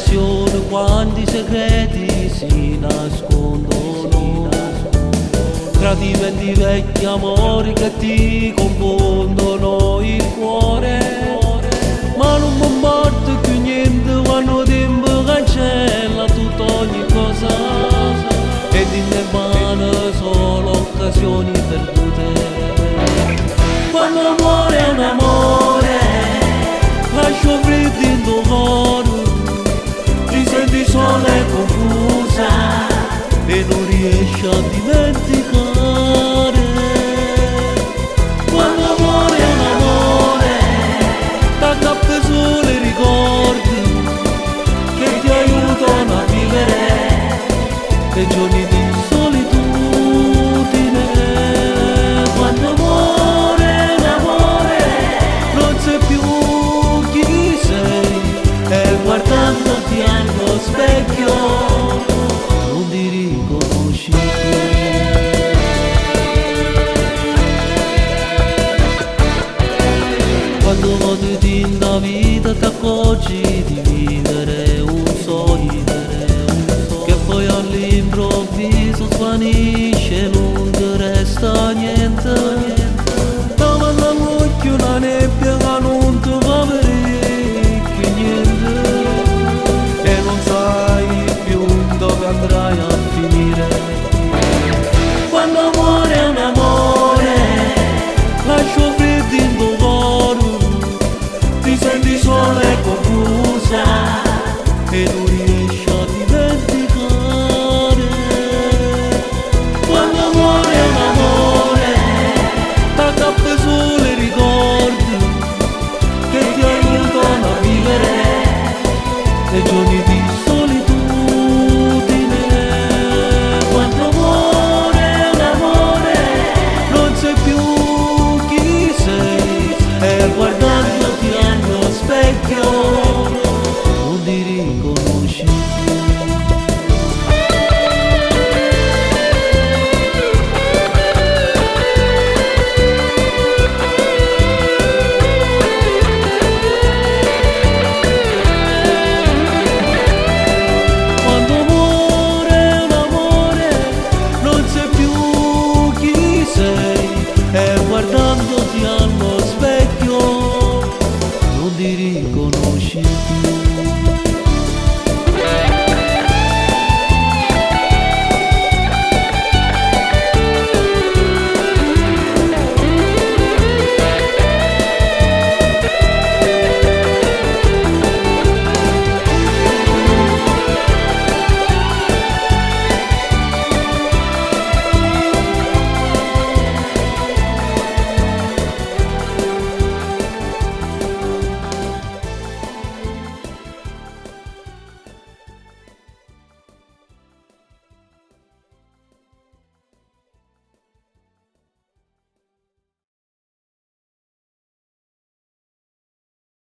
passione, quanti segreti si nascondono, tradimenti vecchi amori che ti confondono il cuore. Ma non mi importa più niente quando tempo cancella tutta ogni cosa, ed in te mano solo occasioni perdute. Quando l'amore è un amore, lascio freddo in tuo cuore, ti senti sola e confusa e non riesci a